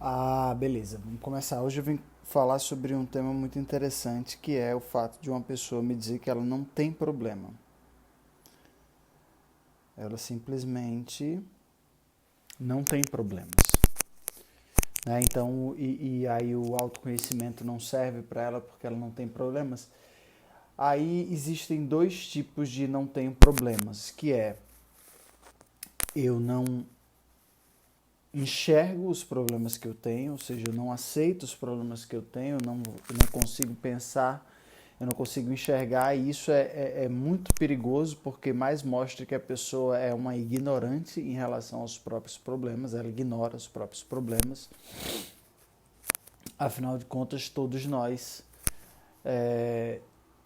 Ah, beleza. Vamos começar. Hoje eu vim falar sobre um tema muito interessante, que é o fato de uma pessoa me dizer que ela não tem problema. Ela simplesmente não tem problemas. Né? Então, e aí o autoconhecimento não serve para ela porque ela não tem problemas. Aí existem dois tipos de não tenho problemas, que é eu não enxergo os problemas que eu tenho, ou seja, eu não aceito os problemas que eu não consigo pensar, eu não consigo enxergar, e isso é muito perigoso porque mais mostra que a pessoa é uma ignorante em relação aos próprios problemas, ela ignora os próprios problemas. Afinal de contas, todos nós é,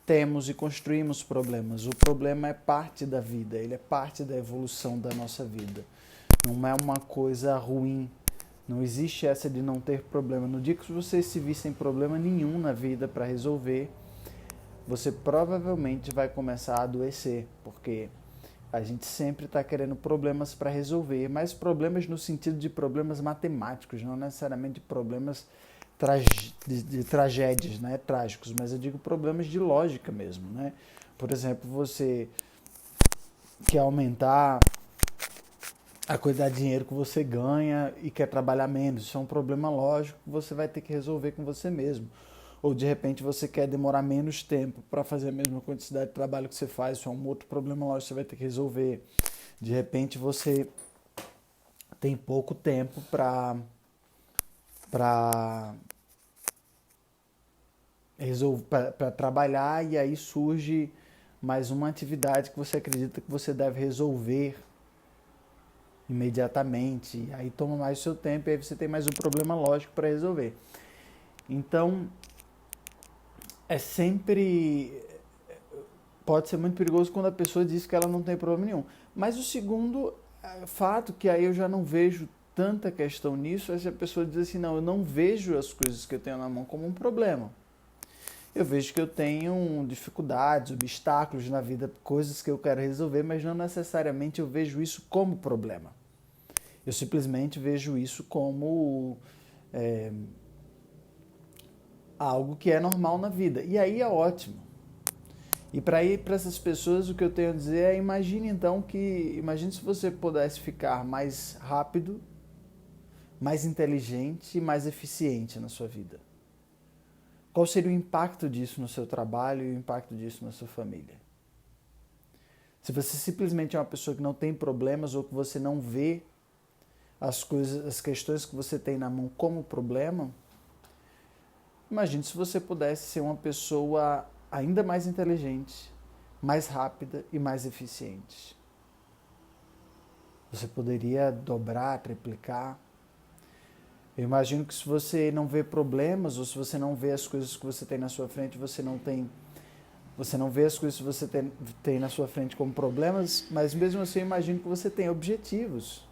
temos e construímos problemas. O problema é parte da vida, ele é parte da evolução da nossa vida. Não é uma coisa ruim. Não existe essa de não ter problema. No dia que você se vir sem problema nenhum na vida para resolver, você provavelmente vai começar a adoecer, porque a gente sempre está querendo problemas para resolver, mas problemas no sentido de problemas matemáticos, não necessariamente de problemas de tragédias, né, trágicos, mas eu digo problemas de lógica mesmo, né? Por exemplo, você quer aumentar a quantidade de dinheiro que você ganha e quer trabalhar menos. Isso é um problema lógico que você vai ter que resolver com você mesmo. Ou de repente você quer demorar menos tempo para fazer a mesma quantidade de trabalho que você faz. Isso é um outro problema lógico que você vai ter que resolver. De repente você tem pouco tempo para para trabalhar, e aí surge mais uma atividade que você acredita que você deve resolver imediatamente, aí toma mais o seu tempo e aí você tem mais um problema lógico para resolver. Então, é sempre pode ser muito perigoso quando a pessoa diz que ela não tem problema nenhum. Mas o segundo fato, que aí eu já não vejo tanta questão nisso, é se a pessoa diz assim, não, eu não vejo as coisas que eu tenho na mão como um problema. Eu vejo que eu tenho dificuldades, obstáculos na vida, coisas que eu quero resolver, mas não necessariamente eu vejo isso como problema. Eu simplesmente vejo isso como é, algo que é normal na vida. E aí é ótimo. E para ir para essas pessoas, o que eu tenho a dizer é: imagine se você pudesse ficar mais rápido, mais inteligente e mais eficiente na sua vida. Qual seria o impacto disso no seu trabalho e o impacto disso na sua família? Se você simplesmente é uma pessoa que não tem problemas ou que você não vê as coisas, as questões que você tem na mão como problema, imagine se você pudesse ser uma pessoa ainda mais inteligente, mais rápida e mais eficiente. Você poderia dobrar, triplicar. Eu imagino que se você não vê problemas, ou se você não vê as coisas que você tem na sua frente, você não vê as coisas que você tem na sua frente como problemas, mas mesmo assim eu imagino que você tem objetivos.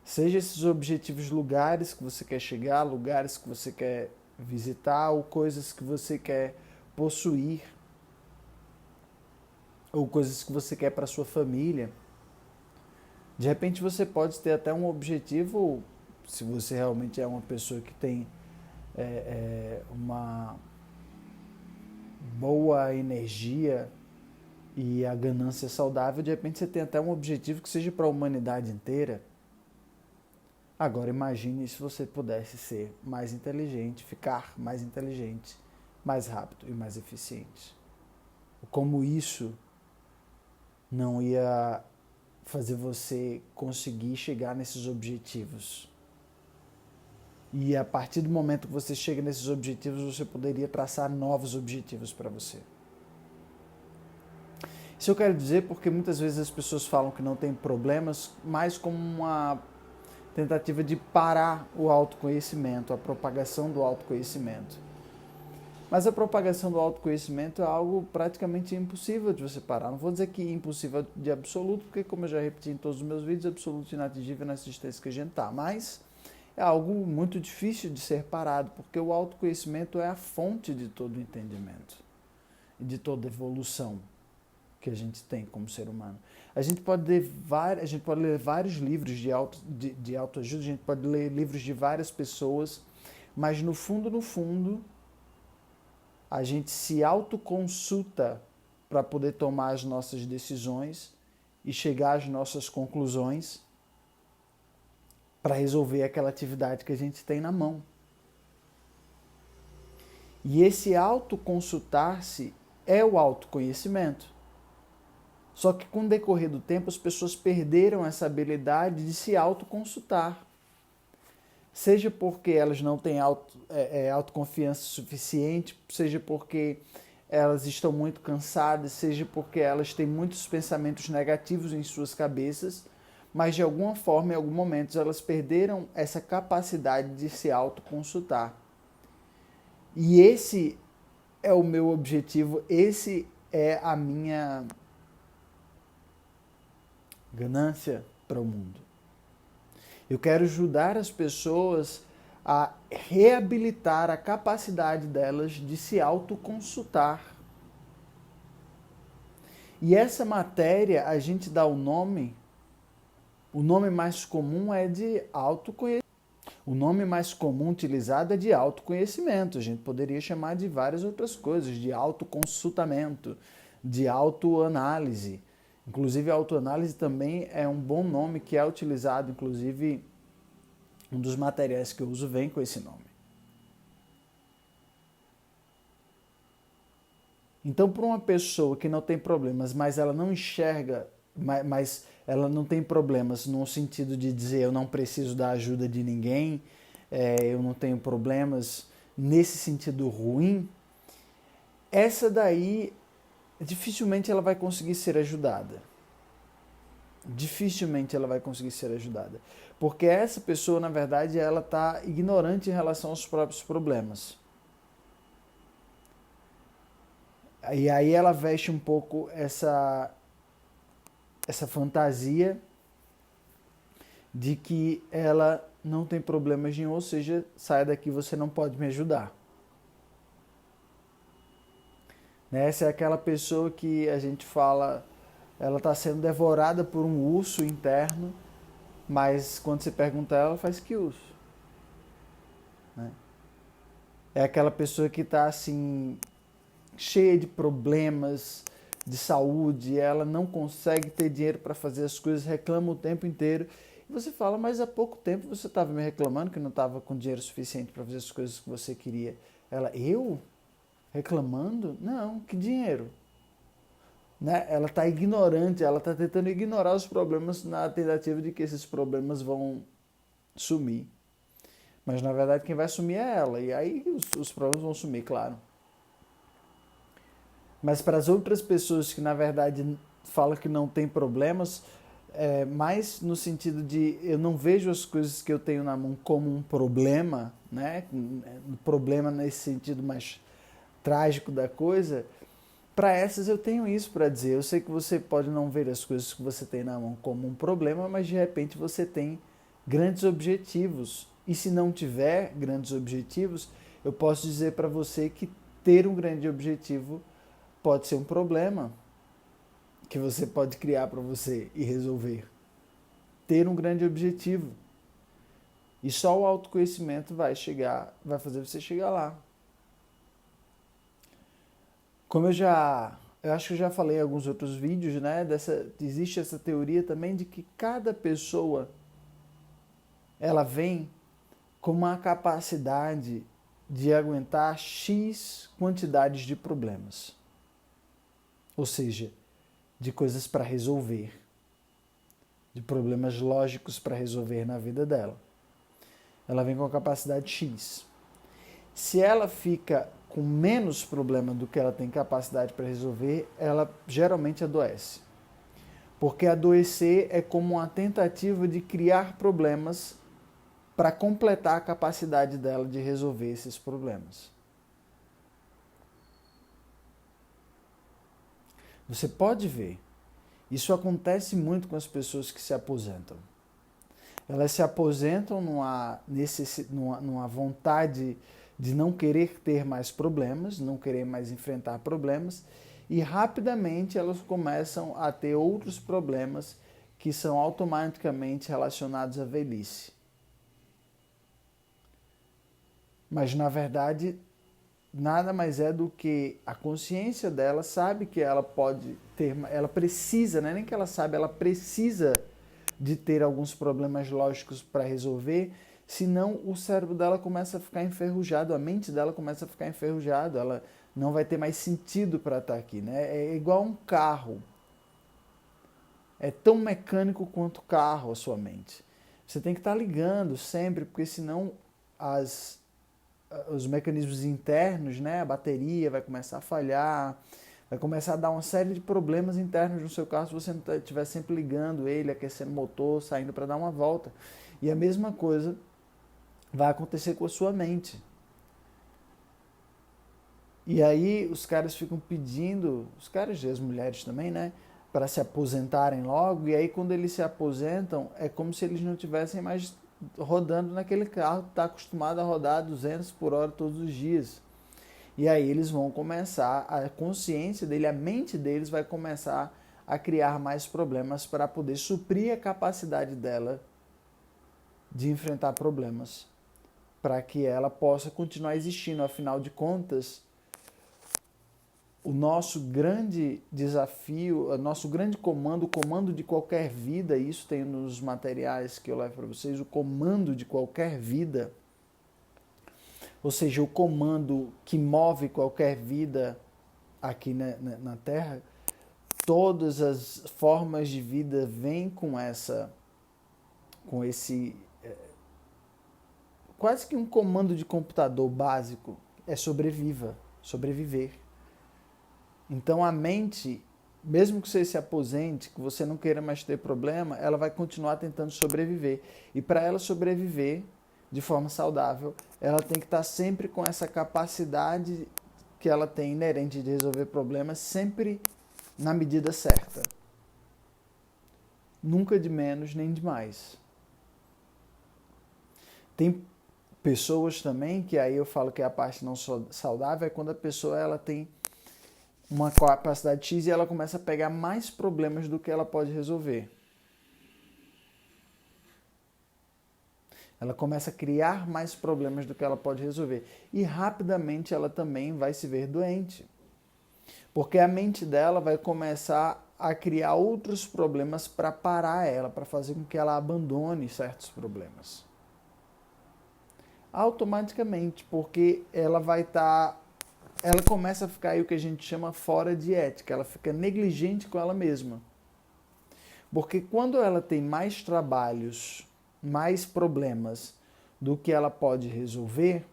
Seja esses objetivos lugares que você quer chegar, lugares que você quer visitar, ou coisas que você quer possuir, ou coisas que você quer para sua família. De repente você pode ter até um objetivo, se você realmente é uma pessoa que tem uma boa energia e a ganância saudável, de repente você tem até um objetivo que seja para a humanidade inteira. Agora imagine se você pudesse ser mais inteligente, ficar mais inteligente, mais rápido e mais eficiente. Como isso não ia fazer você conseguir chegar nesses objetivos. E a partir do momento que você chega nesses objetivos, você poderia traçar novos objetivos para você. Isso eu quero dizer porque muitas vezes as pessoas falam que não tem problemas, mais como uma tentativa de parar o autoconhecimento, a propagação do autoconhecimento. Mas a propagação do autoconhecimento é algo praticamente impossível de você parar. Não vou dizer que é impossível de absoluto, porque como eu já repeti em todos os meus vídeos, absoluto e inatingível na existência que a gente está. Mas é algo muito difícil de ser parado, porque o autoconhecimento é a fonte de todo o entendimento e de toda evolução que a gente tem como ser humano. A gente pode ler vários livros de autoajuda, a gente pode ler livros de várias pessoas, mas no fundo, a gente se autoconsulta para poder tomar as nossas decisões e chegar às nossas conclusões para resolver aquela atividade que a gente tem na mão. E esse autoconsultar-se é o autoconhecimento. Só que com o decorrer do tempo as pessoas perderam essa habilidade de se autoconsultar. Seja porque elas não têm autoconfiança suficiente, seja porque elas estão muito cansadas, seja porque elas têm muitos pensamentos negativos em suas cabeças, mas de alguma forma, em algum momento, elas perderam essa capacidade de se autoconsultar. E esse é o meu objetivo, esse é a minha ganância para o mundo. Eu quero ajudar as pessoas a reabilitar a capacidade delas de se autoconsultar. E essa matéria, a gente dá o nome mais comum é de autoconhecimento. O nome mais comum utilizado é de autoconhecimento. A gente poderia chamar de várias outras coisas, de autoconsultamento, de autoanálise. Inclusive, a autoanálise também é um bom nome que é utilizado, inclusive, um dos materiais que eu uso vem com esse nome. Então, para uma pessoa que não tem problemas, mas ela não enxerga, mas ela não tem problemas no sentido de dizer eu não preciso da ajuda de ninguém, eu não tenho problemas nesse sentido ruim, essa daí dificilmente ela vai conseguir ser ajudada. Dificilmente ela vai conseguir ser ajudada. Porque essa pessoa, na verdade, ela está ignorante em relação aos próprios problemas. E aí ela veste um pouco essa fantasia de que ela não tem problemas nenhum, ou seja, sai daqui, você não pode me ajudar. Essa é aquela pessoa que a gente fala, ela está sendo devorada por um urso interno, mas quando você pergunta a ela faz que urso? É aquela pessoa que está assim, cheia de problemas de saúde, ela não consegue ter dinheiro para fazer as coisas, reclama o tempo inteiro. E você fala, mas há pouco tempo você estava me reclamando que não estava com dinheiro suficiente para fazer as coisas que você queria. Ela, eu? Reclamando? Não, que dinheiro? Né? Ela está ignorante, ela está tentando ignorar os problemas na tentativa de que esses problemas vão sumir. Mas na verdade quem vai sumir é ela, e aí os problemas vão sumir, claro. Mas para as outras pessoas que na verdade falam que não tem problemas, mais no sentido de eu não vejo as coisas que eu tenho na mão como um problema, né? Um problema nesse sentido mais trágico da coisa, para essas eu tenho isso para dizer. Eu sei que você pode não ver as coisas que você tem na mão como um problema, mas de repente você tem grandes objetivos. E se não tiver grandes objetivos, eu posso dizer para você que ter um grande objetivo pode ser um problema que você pode criar para você e resolver. Ter um grande objetivo. E só o autoconhecimento vai fazer você chegar lá. Como eu acho que eu já falei em alguns outros vídeos, né? Existe essa teoria também de que cada pessoa ela vem com uma capacidade de aguentar X quantidades de problemas. Ou seja, de coisas para resolver, de problemas lógicos para resolver na vida dela. Ela vem com a capacidade X. Se ela fica com menos problema do que ela tem capacidade para resolver, ela geralmente adoece. Porque adoecer é como uma tentativa de criar problemas para completar a capacidade dela de resolver esses problemas. Você pode ver, isso acontece muito com as pessoas que se aposentam. Elas se aposentam numa vontade de não querer ter mais problemas, não querer mais enfrentar problemas, e rapidamente elas começam a ter outros problemas que são automaticamente relacionados à velhice. Mas na verdade, nada mais é do que a consciência dela sabe que ela pode ter, ela precisa, não é nem que ela sabe, ela precisa de ter alguns problemas lógicos para resolver, senão o cérebro dela começa a ficar enferrujado, a mente dela começa a ficar enferrujada, ela não vai ter mais sentido para estar aqui, né? É igual um carro. É tão mecânico quanto o carro a sua mente. Você tem que estar ligando sempre, porque senão os mecanismos internos, né, a bateria vai começar a falhar, vai começar a dar uma série de problemas internos no seu carro se você não estiver sempre ligando ele, aquecendo o motor, saindo para dar uma volta. E a mesma coisa vai acontecer com a sua mente. E aí os caras ficam pedindo, os caras e as mulheres também, né, para se aposentarem logo, e aí quando eles se aposentam, é como se eles não tivessem mais rodando naquele carro que está acostumado a rodar 200 por hora todos os dias. E aí eles vão começar, a consciência dele, a mente deles vai começar a criar mais problemas para poder suprir a capacidade dela de enfrentar problemas, para que ela possa continuar existindo. Afinal de contas, o nosso grande desafio, o nosso grande comando, o comando de qualquer vida, isso tem nos materiais que eu levo para vocês, o comando de qualquer vida, ou seja, o comando que move qualquer vida aqui na Terra, todas as formas de vida vêm com esse quase que um comando de computador básico, é sobreviver. Então a mente, mesmo que você se aposente, que você não queira mais ter problema, ela vai continuar tentando sobreviver. E para ela sobreviver de forma saudável, ela tem que estar sempre com essa capacidade que ela tem inerente de resolver problemas, sempre na medida certa. Nunca de menos nem de mais. Tem pessoas também, que aí eu falo que a parte não saudável é quando a pessoa ela tem uma capacidade X e ela começa a pegar mais problemas do que ela pode resolver. Ela começa a criar mais problemas do que ela pode resolver. E rapidamente ela também vai se ver doente. Porque a mente dela vai começar a criar outros problemas para parar ela, para fazer com que ela abandone certos problemas. Automaticamente, porque ela vai estar... ela começa a ficar aí o que a gente chama fora de ética, ela fica negligente com ela mesma. Porque quando ela tem mais trabalhos, mais problemas do que ela pode resolver,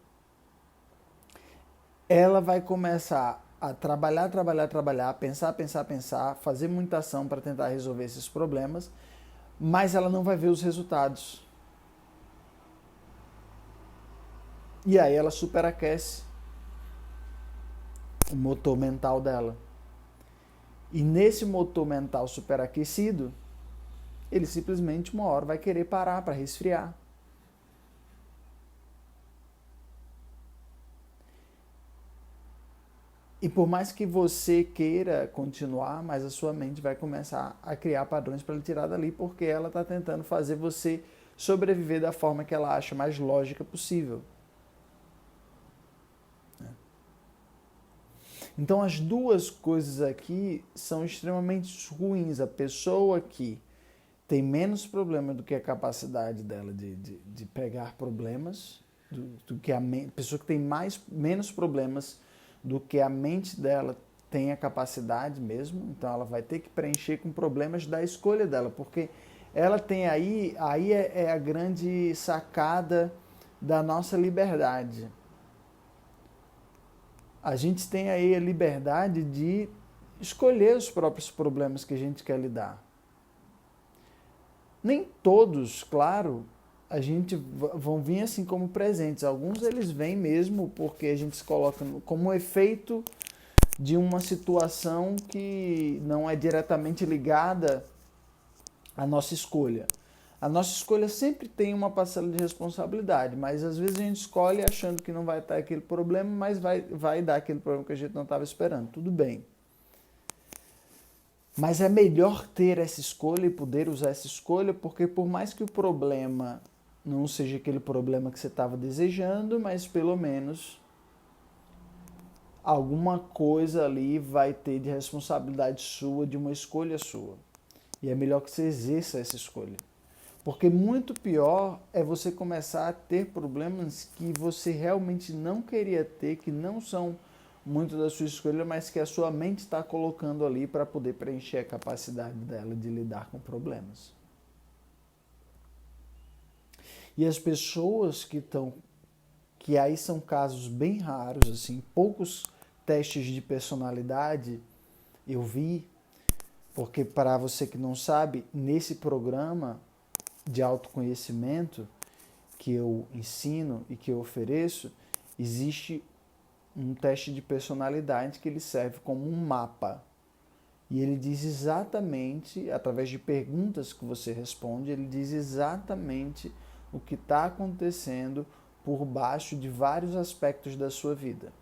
ela vai começar a trabalhar, pensar, fazer muita ação para tentar resolver esses problemas, mas ela não vai ver os resultados. E aí ela superaquece o motor mental dela. E nesse motor mental superaquecido, ele simplesmente uma hora vai querer parar para resfriar. E por mais que você queira continuar, mas a sua mente vai começar a criar padrões para lhe tirar dali, porque ela está tentando fazer você sobreviver da forma que ela acha mais lógica possível. Então as duas coisas aqui são extremamente ruins. A pessoa que tem menos problema do que a capacidade dela de pegar problemas, do que a pessoa que tem menos problemas do que a mente dela tem a capacidade mesmo, então ela vai ter que preencher com problemas da escolha dela, porque ela tem aí é a grande sacada da nossa liberdade. A gente tem aí a liberdade de escolher os próprios problemas que a gente quer lidar. Nem todos, claro, a gente vão vir assim como presentes. Alguns eles vêm mesmo porque a gente se coloca como um efeito de uma situação que não é diretamente ligada à nossa escolha. A nossa escolha sempre tem uma parcela de responsabilidade, mas às vezes a gente escolhe achando que não vai estar aquele problema, mas vai dar aquele problema que a gente não estava esperando. Tudo bem. Mas é melhor ter essa escolha e poder usar essa escolha, porque por mais que o problema não seja aquele problema que você estava desejando, mas pelo menos alguma coisa ali vai ter de responsabilidade sua, de uma escolha sua. E é melhor que você exerça essa escolha. Porque muito pior é você começar a ter problemas que você realmente não queria ter, que não são muito da sua escolha, mas que a sua mente está colocando ali para poder preencher a capacidade dela de lidar com problemas. E as pessoas que aí são casos bem raros, assim, poucos testes de personalidade eu vi, porque para você que não sabe, nesse programa de autoconhecimento que eu ensino e que eu ofereço, existe um teste de personalidade que ele serve como um mapa. E ele diz exatamente, através de perguntas que você responde, ele diz exatamente o que está acontecendo por baixo de vários aspectos da sua vida.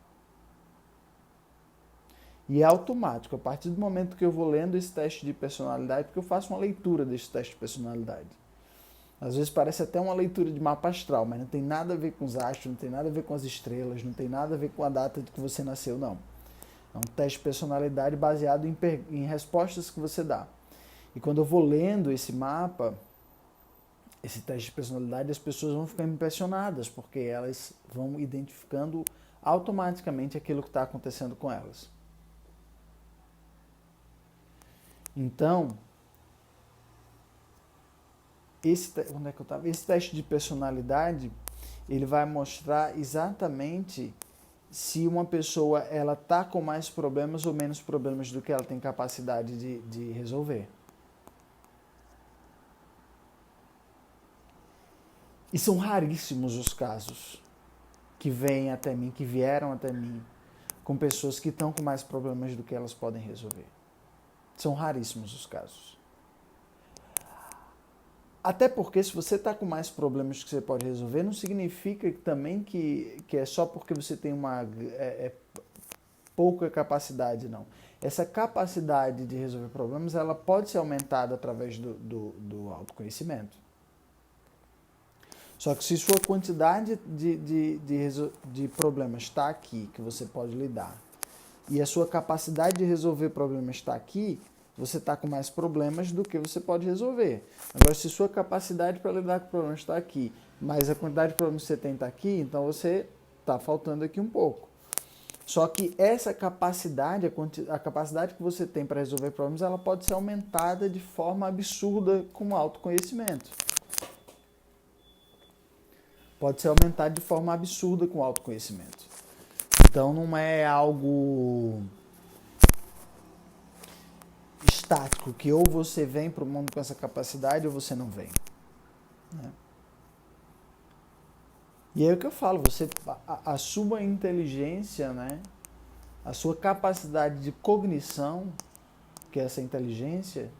E é automático, a partir do momento que eu vou lendo esse teste de personalidade, porque eu faço uma leitura desse teste de personalidade. Às vezes parece até uma leitura de mapa astral, mas não tem nada a ver com os astros, não tem nada a ver com as estrelas, não tem nada a ver com a data de que você nasceu, não. É um teste de personalidade baseado em respostas que você dá. E quando eu vou lendo esse mapa, esse teste de personalidade, as pessoas vão ficando impressionadas, porque elas vão identificando automaticamente aquilo que está acontecendo com elas. Então, esse teste de personalidade, ele vai mostrar exatamente se uma pessoa ela tá com mais problemas ou menos problemas do que ela tem capacidade de resolver. E são raríssimos os casos que vêm até mim, que vieram até mim, com pessoas que estão com mais problemas do que elas podem resolver. São raríssimos os casos. Até porque se você está com mais problemas que você pode resolver, não significa também que é só porque você tem uma pouca capacidade, não. Essa capacidade de resolver problemas, ela pode ser aumentada através do autoconhecimento. Só que se sua quantidade de problemas está aqui, que você pode lidar, e a sua capacidade de resolver problemas está aqui, você está com mais problemas do que você pode resolver. Agora, se sua capacidade para lidar com problemas está aqui, mas a quantidade de problemas que você tem está aqui, então você está faltando aqui um pouco. Só que essa capacidade, a capacidade que você tem para resolver problemas, ela pode ser aumentada de forma absurda com o autoconhecimento. Pode ser aumentada de forma absurda com o autoconhecimento. Então não é algo estático, que ou você vem para o mundo com essa capacidade ou você não vem. Né? E é o que eu falo, a sua inteligência, né? A sua capacidade de cognição, que é essa inteligência,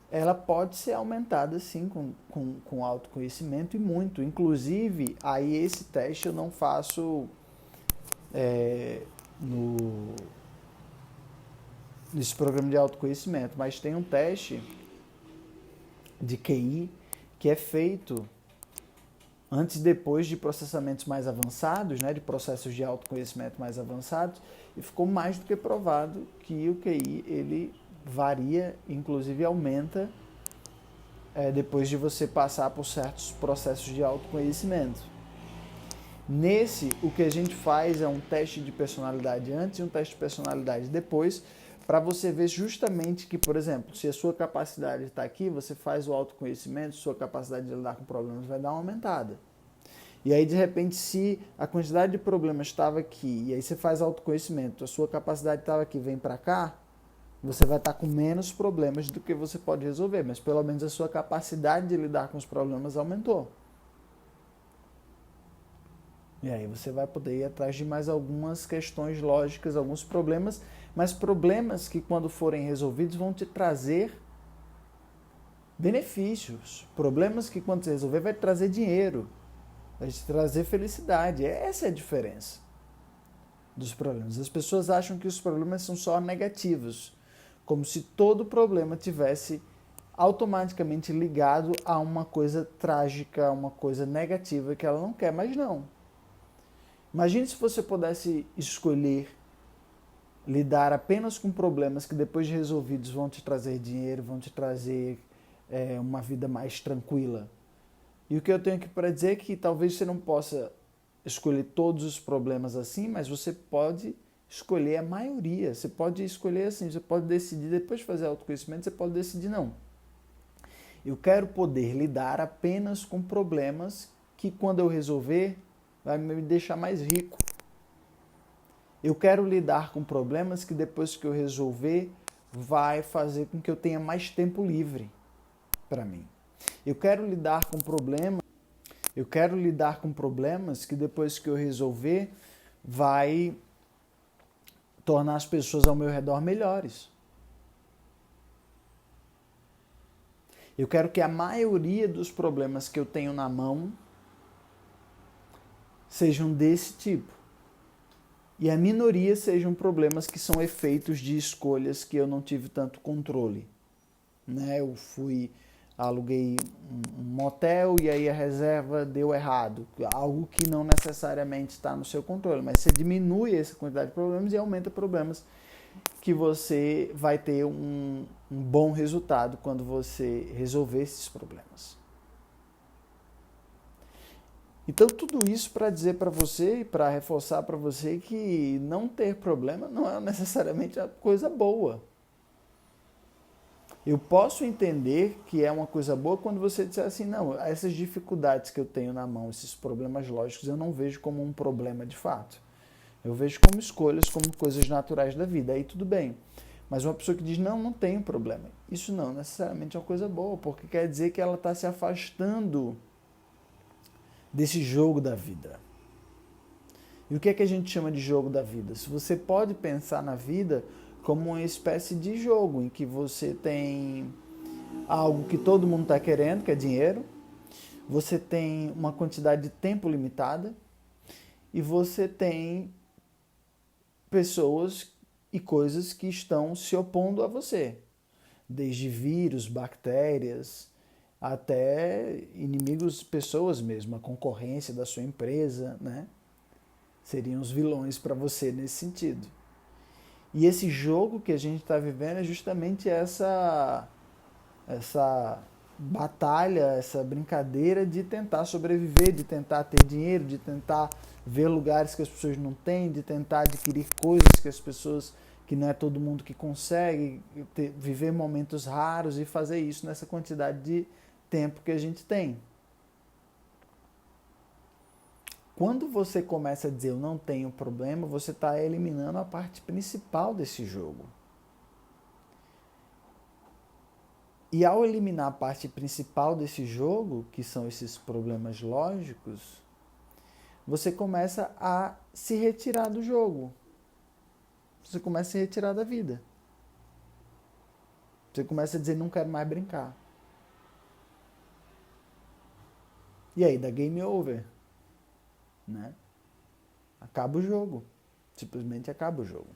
ela pode ser aumentada sim com autoconhecimento e muito. Inclusive, aí esse teste eu não faço nesse programa de autoconhecimento, mas tem um teste de QI que é feito antes e depois de processamentos mais avançados, né, de processos de autoconhecimento mais avançados, e ficou mais do que provado que o QI ele varia, inclusive aumenta depois de você passar por certos processos de autoconhecimento. Nesse, o que a gente faz é um teste de personalidade antes e um teste de personalidade depois, para você ver justamente que, por exemplo, se a sua capacidade está aqui, você faz o autoconhecimento, sua capacidade de lidar com problemas vai dar uma aumentada. E aí, de repente, se a quantidade de problemas estava aqui, e aí você faz autoconhecimento, a sua capacidade estava aqui, vem para cá, você vai estar com menos problemas do que você pode resolver, mas pelo menos a sua capacidade de lidar com os problemas aumentou. E aí você vai poder ir atrás de mais algumas questões lógicas, alguns problemas, mas problemas que quando forem resolvidos vão te trazer benefícios. Problemas que quando você resolver vai te trazer dinheiro, vai te trazer felicidade. Essa é a diferença dos problemas. As pessoas acham que os problemas são só negativos, como se todo problema tivesse automaticamente ligado a uma coisa trágica, a uma coisa negativa que ela não quer, mas não. Imagine se você pudesse escolher lidar apenas com problemas que depois de resolvidos vão te trazer dinheiro, vão te trazer uma vida mais tranquila. E o que eu tenho aqui para dizer é que talvez você não possa escolher todos os problemas assim, mas você pode escolher a maioria. Você pode escolher assim, você pode decidir, depois de fazer autoconhecimento, você pode decidir não. Eu quero poder lidar apenas com problemas que quando eu resolver, vai me deixar mais rico. Eu quero lidar com problemas que depois que eu resolver, vai fazer com que eu tenha mais tempo livre para mim. Eu quero lidar com problemas que depois que eu resolver, vai tornar as pessoas ao meu redor melhores. Eu quero que a maioria dos problemas que eu tenho na mão sejam desse tipo. E a minoria sejam problemas que são efeitos de escolhas que eu não tive tanto controle. Eu aluguei um motel e aí a reserva deu errado. Algo que não necessariamente está no seu controle, mas você diminui essa quantidade de problemas e aumenta problemas que você vai ter um bom resultado quando você resolver esses problemas. Então, tudo isso para dizer para você, para reforçar para você que não ter problema não é necessariamente uma coisa boa. Eu posso entender que é uma coisa boa quando você disser assim, não, essas dificuldades que eu tenho na mão, esses problemas lógicos, eu não vejo como um problema de fato. Eu vejo como escolhas, como coisas naturais da vida, aí tudo bem. Mas uma pessoa que diz, não tem problema, isso não necessariamente é uma coisa boa, porque quer dizer que ela está se afastando desse jogo da vida. E o que é que a gente chama de jogo da vida? Se você pode pensar na vida como uma espécie de jogo, em que você tem algo que todo mundo está querendo, que é dinheiro, você tem uma quantidade de tempo limitada, e você tem pessoas e coisas que estão se opondo a você, desde vírus, bactérias, até inimigos, pessoas mesmo, a concorrência da sua empresa, seriam os vilões para você nesse sentido. E esse jogo que a gente está vivendo é justamente essa batalha, essa brincadeira de tentar sobreviver, de tentar ter dinheiro, de tentar ver lugares que as pessoas não têm, de tentar adquirir coisas que não é todo mundo que consegue, viver momentos raros e fazer isso nessa quantidade de tempo que a gente tem. Quando você começa a dizer eu não tenho problema, você está eliminando a parte principal desse jogo. E ao eliminar a parte principal desse jogo, que são esses problemas lógicos, você começa a se retirar do jogo. Você começa a se retirar da vida. Você começa a dizer não quero mais brincar. E aí dá game over. Acaba o jogo. Simplesmente acaba o jogo.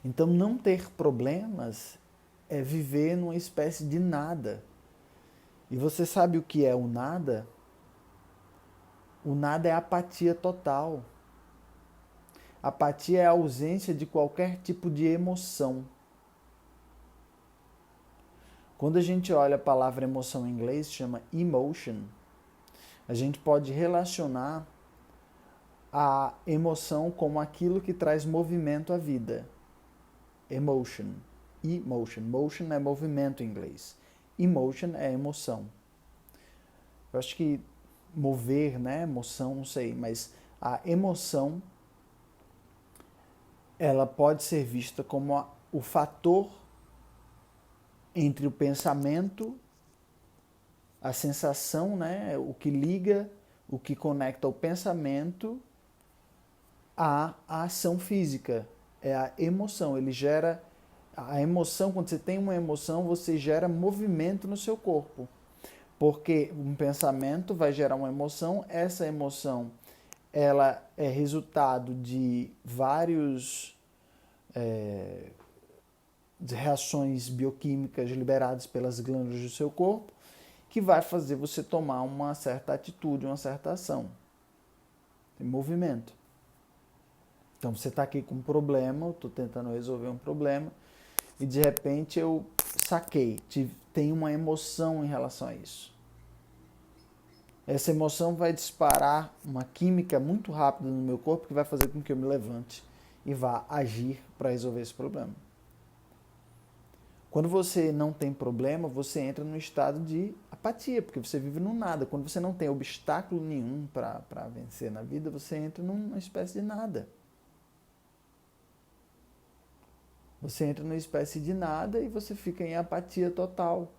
Então não ter problemas é viver numa espécie de nada. E você sabe o que é o nada? O nada é apatia total. Apatia é a ausência de qualquer tipo de emoção. Quando a gente olha a palavra emoção em inglês, chama emotion, a gente pode relacionar a emoção como aquilo que traz movimento à vida. Emotion. Emotion. Motion é movimento em inglês. Emotion é emoção. Eu acho que mover, emoção, não sei, mas a emoção ela pode ser vista como o fator entre o pensamento, a sensação, o que liga, o que conecta o pensamento à ação física. É a emoção, ele gera a emoção, quando você tem uma emoção, você gera movimento no seu corpo. Porque um pensamento vai gerar uma emoção, essa emoção ela é resultado de vários de reações bioquímicas liberadas pelas glândulas do seu corpo, que vai fazer você tomar uma certa atitude, uma certa ação. Tem movimento. Então você está aqui com um problema, eu estou tentando resolver um problema, e de repente eu saquei, tenho uma emoção em relação a isso. Essa emoção vai disparar uma química muito rápida no meu corpo que vai fazer com que eu me levante e vá agir para resolver esse problema. Quando você não tem problema, você entra num estado de apatia, porque você vive no nada. Quando você não tem obstáculo nenhum para vencer na vida, você entra numa espécie de nada. Você entra numa espécie de nada e você fica em apatia total.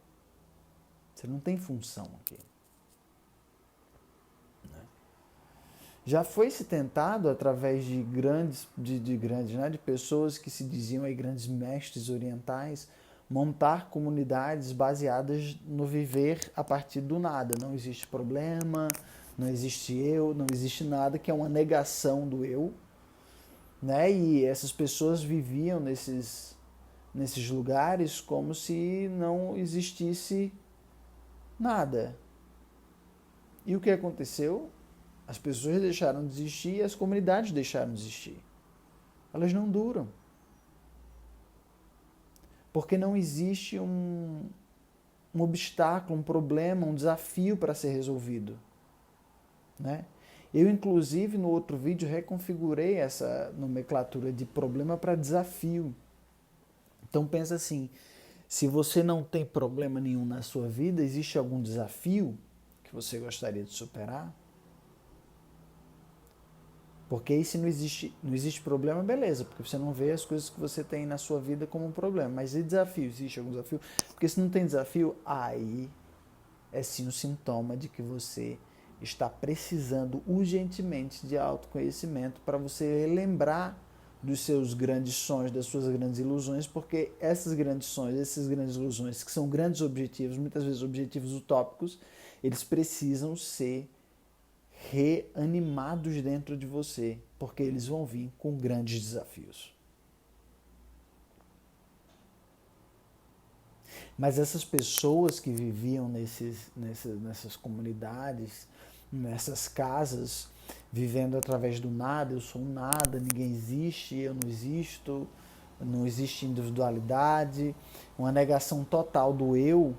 Você não tem função aqui. Já foi se tentado através de de pessoas que se diziam aí grandes mestres orientais, montar comunidades baseadas no viver a partir do nada. Não existe problema, não existe eu, não existe nada, que é uma negação do eu, né? E essas pessoas viviam nesses lugares como se não existisse nada. E o que aconteceu? As pessoas deixaram de existir e as comunidades deixaram de existir. Elas não duram. Porque não existe um obstáculo, um problema, um desafio para ser resolvido. Né? Eu, inclusive, no outro vídeo, reconfigurei essa nomenclatura de problema para desafio. Então, pensa assim, se você não tem problema nenhum na sua vida, existe algum desafio que você gostaria de superar? Porque aí se não existe problema, beleza, porque você não vê as coisas que você tem na sua vida como um problema. Mas e desafio? Existe algum desafio? Porque se não tem desafio, aí é sim um sintoma de que você está precisando urgentemente de autoconhecimento para você lembrar dos seus grandes sonhos, das suas grandes ilusões, porque esses grandes sonhos, essas grandes ilusões, que são grandes objetivos, muitas vezes objetivos utópicos, eles precisam ser reanimados dentro de você, porque eles vão vir com grandes desafios. Mas essas pessoas que viviam nessas comunidades, nessas casas, vivendo através do nada, eu sou um nada, ninguém existe, eu não existo, não existe individualidade, uma negação total do eu,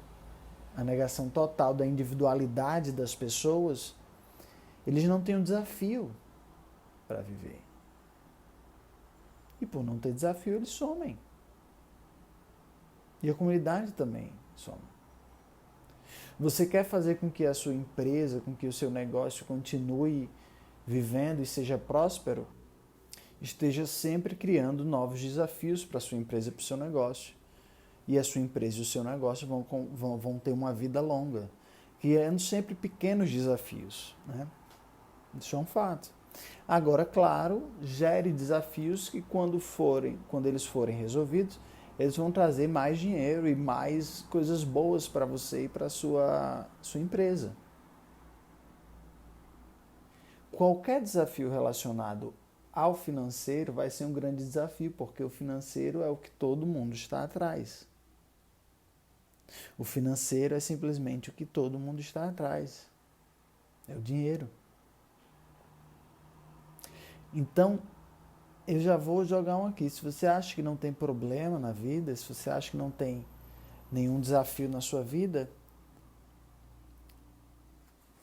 a negação total da individualidade das pessoas, eles não têm um desafio para viver. E por não ter desafio, eles somem. E a comunidade também some. Você quer fazer com que a sua empresa, com que o seu negócio continue vivendo e seja próspero? Esteja sempre criando novos desafios para a sua empresa e para o seu negócio. E a sua empresa e o seu negócio vão ter uma vida longa, criando sempre pequenos desafios, né? Isso é um fato. Agora, claro, gere desafios que quando eles forem resolvidos, eles vão trazer mais dinheiro e mais coisas boas para você e para a sua empresa. Qualquer desafio relacionado ao financeiro vai ser um grande desafio, porque o financeiro é o que todo mundo está atrás. O financeiro é simplesmente o que todo mundo está atrás. É o dinheiro. Então, eu já vou jogar um aqui. Se você acha que não tem problema na vida, se você acha que não tem nenhum desafio na sua vida,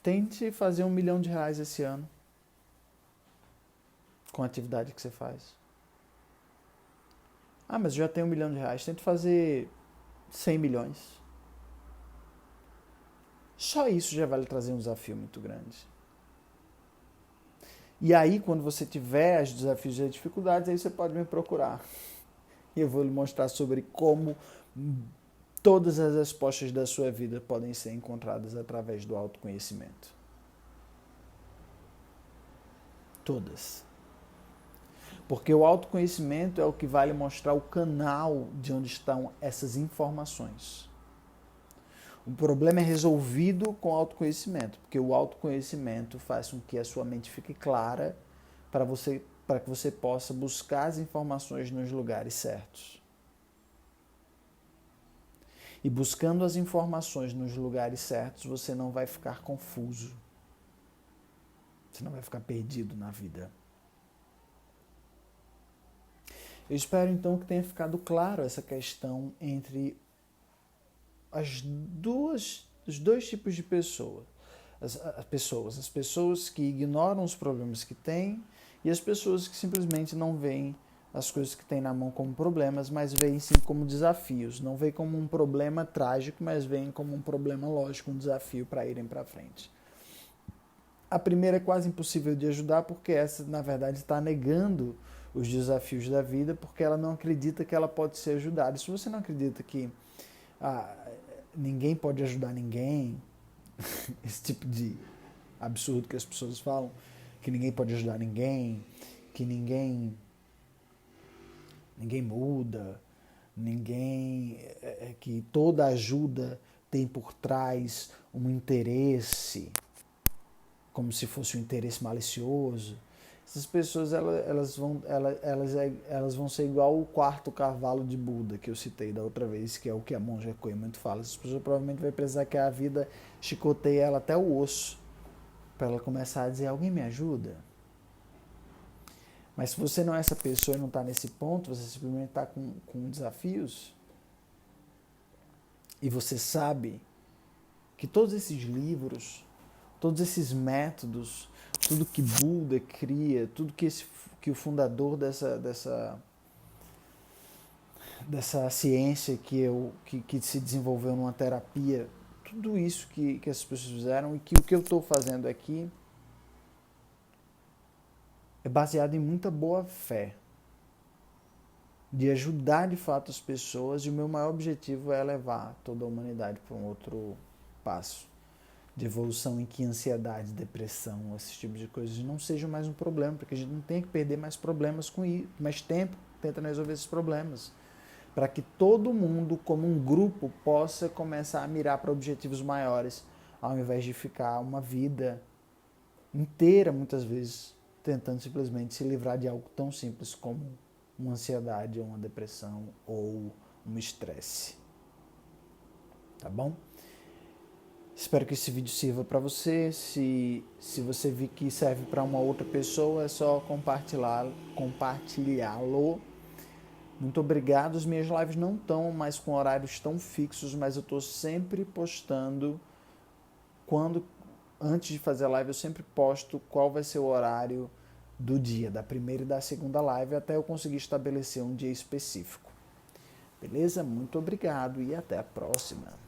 tente fazer R$1 milhão esse ano com a atividade que você faz. Ah, mas eu já tenho R$1 milhão. Tente fazer 100 milhões. Só isso já vai lhe trazer um desafio muito grande. E aí, quando você tiver os desafios e as dificuldades, aí você pode me procurar. E eu vou lhe mostrar sobre como todas as respostas da sua vida podem ser encontradas através do autoconhecimento. Todas. Porque o autoconhecimento é o que vai lhe mostrar o canal de onde estão essas informações. O problema é resolvido com o autoconhecimento, porque o autoconhecimento faz com que a sua mente fique clara para que você possa buscar as informações nos lugares certos. E buscando as informações nos lugares certos, você não vai ficar confuso. Você não vai ficar perdido na vida. Eu espero então que tenha ficado claro essa questão entre os dois tipos de pessoas. As pessoas que ignoram os problemas que têm e as pessoas que simplesmente não veem as coisas que têm na mão como problemas, mas veem sim como desafios. Não veem como um problema trágico, mas veem como um problema lógico, um desafio para irem para frente. A primeira é quase impossível de ajudar porque essa, na verdade, está negando os desafios da vida porque ela não acredita que ela pode ser ajudada. E se você não acredita que ninguém pode ajudar ninguém, esse tipo de absurdo que as pessoas falam, que ninguém pode ajudar ninguém, que ninguém muda, que toda ajuda tem por trás um interesse, como se fosse um interesse malicioso. Essas pessoas elas vão ser igual o quarto cavalo de Buda que eu citei da outra vez, que é o que a monja Koen muito fala. Essas pessoas provavelmente vai precisar que a vida chicoteie ela até o osso para ela começar a dizer: alguém me ajuda? Mas se você não é essa pessoa e não está nesse ponto, você simplesmente está com desafios, e você sabe que todos esses livros, todos esses métodos, tudo que Buda cria, tudo que o fundador dessa ciência que se desenvolveu numa terapia, tudo isso que as pessoas fizeram e que o que eu estou fazendo aqui é baseado em muita boa fé, de ajudar de fato as pessoas, e o meu maior objetivo é levar toda a humanidade para um outro passo de evolução em que ansiedade, depressão, esse tipo de coisas não sejam mais um problema, porque a gente não tem que perder mais problemas com isso, mais tempo tentando resolver esses problemas, para que todo mundo, como um grupo, possa começar a mirar para objetivos maiores, ao invés de ficar uma vida inteira, muitas vezes, tentando simplesmente se livrar de algo tão simples como uma ansiedade, ou uma depressão, ou um estresse. Tá bom? Espero que esse vídeo sirva para você. Se você vir que serve para uma outra pessoa, é só compartilhá-lo. Muito obrigado. As minhas lives não estão mais com horários tão fixos, mas eu estou sempre postando. Antes de fazer a live, eu sempre posto qual vai ser o horário do dia, da primeira e da segunda live, até eu conseguir estabelecer um dia específico. Beleza? Muito obrigado e até a próxima.